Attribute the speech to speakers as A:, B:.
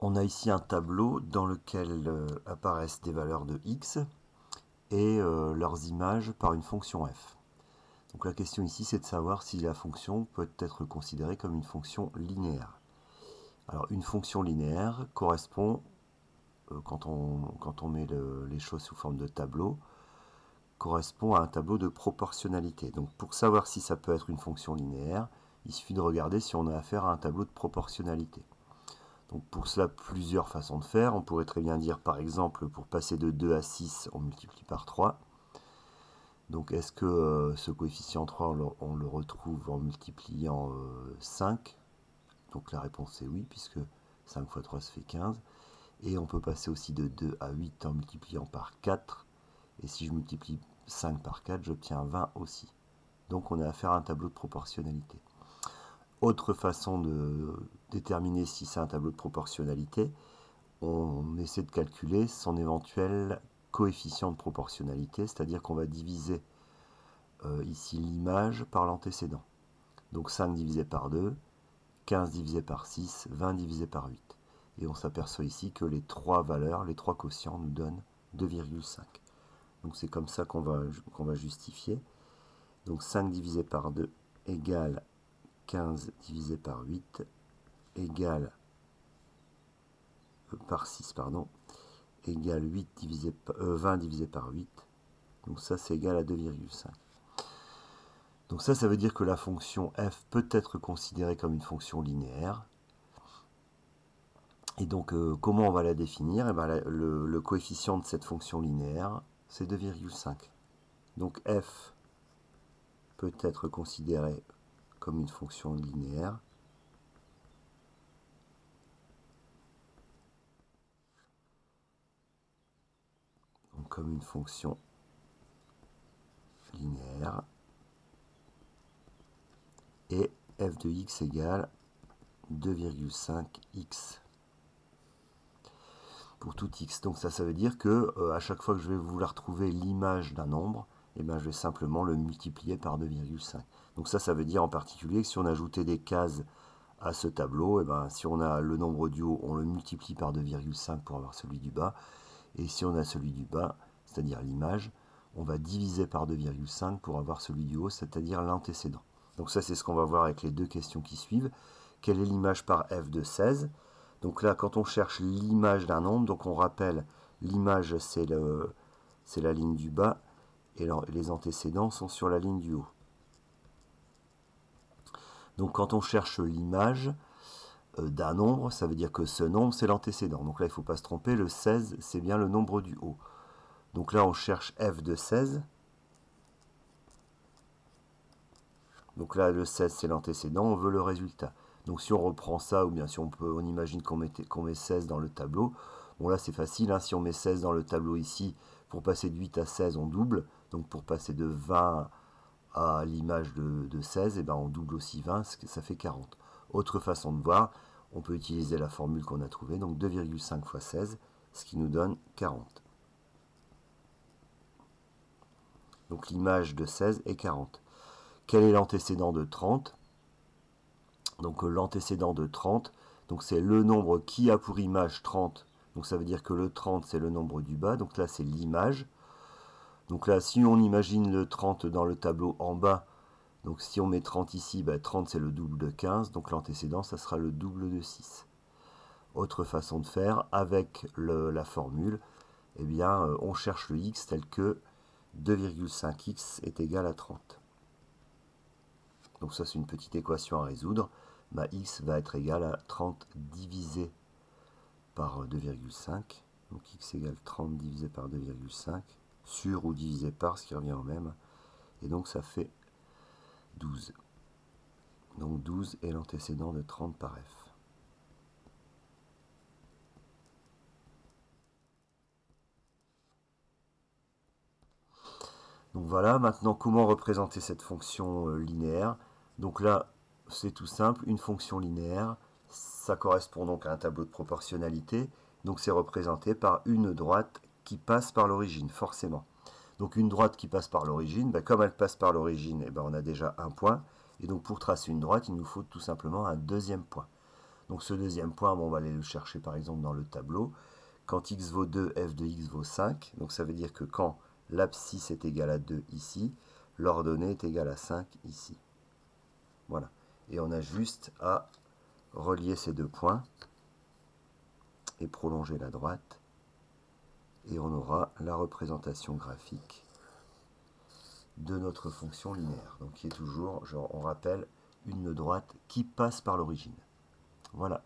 A: On a ici un tableau dans lequel apparaissent des valeurs de x et leurs images par une fonction f. Donc la question ici, c'est de savoir si la fonction peut être considérée comme une fonction linéaire. Alors une fonction linéaire correspond, quand on met les choses sous forme de tableau, correspond à un tableau de proportionnalité. Donc pour savoir si ça peut être une fonction linéaire, il suffit de regarder si on a affaire à un tableau de proportionnalité. Donc pour cela, plusieurs façons de faire. On pourrait très bien dire, par exemple, pour passer de 2 à 6, on multiplie par 3. Donc est-ce que ce coefficient 3, on le retrouve en multipliant 5? Donc la réponse est oui, puisque 5 fois 3, ça fait 15. Et on peut passer aussi de 2 à 8 en multipliant par 4. Et si je multiplie 5 par 4, j'obtiens 20 aussi. Donc on a affaire à un tableau de proportionnalité. Autre façon de déterminer si c'est un tableau de proportionnalité, on essaie de calculer son éventuel coefficient de proportionnalité, c'est-à-dire qu'on va diviser ici l'image par l'antécédent. Donc 5 divisé par 2, 15 divisé par 6, 20 divisé par 8. Et on s'aperçoit ici que les trois valeurs, les trois quotients nous donnent 2,5. Donc c'est comme ça qu'on va justifier. Donc 5 divisé par 2 égale 15 divisé par 8 égale par 6, pardon, égale 20 divisé par 8. Donc ça, c'est égal à 2,5. Donc ça veut dire que la fonction f peut être considérée comme une fonction linéaire. Et donc, comment on va la définir? Le coefficient de cette fonction linéaire, c'est 2,5. Donc f peut être considérée comme une fonction linéaire. Donc comme une fonction linéaire. Et f de x égale 2,5x pour tout x. Donc ça veut dire que à chaque fois que je vais vouloir trouver l'image d'un nombre, je vais simplement le multiplier par 2,5. Donc ça veut dire en particulier que si on ajoutait des cases à ce tableau, si on a le nombre du haut, on le multiplie par 2,5 pour avoir celui du bas. Et si on a celui du bas, c'est-à-dire l'image, on va diviser par 2,5 pour avoir celui du haut, c'est-à-dire l'antécédent. Donc ça, c'est ce qu'on va voir avec les deux questions qui suivent. Quelle est l'image par f de 16? Donc là, quand on cherche l'image d'un nombre, donc on rappelle, l'image, c'est la ligne du bas, et les antécédents sont sur la ligne du haut. Donc quand on cherche l'image d'un nombre, ça veut dire que ce nombre, c'est l'antécédent. Donc là, il ne faut pas se tromper, le 16, c'est bien le nombre du haut. Donc là, on cherche f de 16. Donc là, le 16, c'est l'antécédent, on veut le résultat. Donc si on reprend ça, ou bien si on imagine qu'on met 16 dans le tableau, bon là c'est facile, hein, si on met 16 dans le tableau ici, pour passer de 8 à 16, on double. Donc pour passer de 20 à l'image de 16, on double aussi 20, ça fait 40. Autre façon de voir, on peut utiliser la formule qu'on a trouvée, donc 2,5 fois 16, ce qui nous donne 40. Donc l'image de 16 est 40. Quel est l'antécédent de 30? Donc l'antécédent de 30, c'est le nombre qui a pour image 30. Donc ça veut dire que le 30, c'est le nombre du bas. Donc là, c'est l'image. Donc là, si on imagine le 30 dans le tableau en bas, donc si on met 30 ici, 30 c'est le double de 15. Donc l'antécédent, ça sera le double de 6. Autre façon de faire, avec la formule, on cherche le x tel que 2,5x est égal à 30. Donc ça, c'est une petite équation à résoudre. X va être égal à 30 divisé par 2,5. Donc x égale 30 divisé par 2,5. Sur ou divisé par, ce qui revient au même. Et donc ça fait 12. Donc 12 est l'antécédent de 30 par f. Donc voilà, maintenant comment représenter cette fonction linéaire? Donc là, c'est tout simple, une fonction linéaire, ça correspond donc à un tableau de proportionnalité, donc c'est représenté par une droite qui passe par l'origine, forcément. Donc une droite qui passe par l'origine, comme elle passe par l'origine, on a déjà un point, et donc pour tracer une droite, il nous faut tout simplement un deuxième point. Donc ce deuxième point, bon, on va aller le chercher par exemple dans le tableau. Quand x vaut 2, f de x vaut 5. Donc ça veut dire que quand l'abscisse est égale à 2 ici, l'ordonnée est égale à 5 ici. Voilà. Et on a juste à relier ces deux points et prolonger la droite. Et on aura la représentation graphique de notre fonction linéaire. Donc qui est toujours, on rappelle, une droite qui passe par l'origine. Voilà.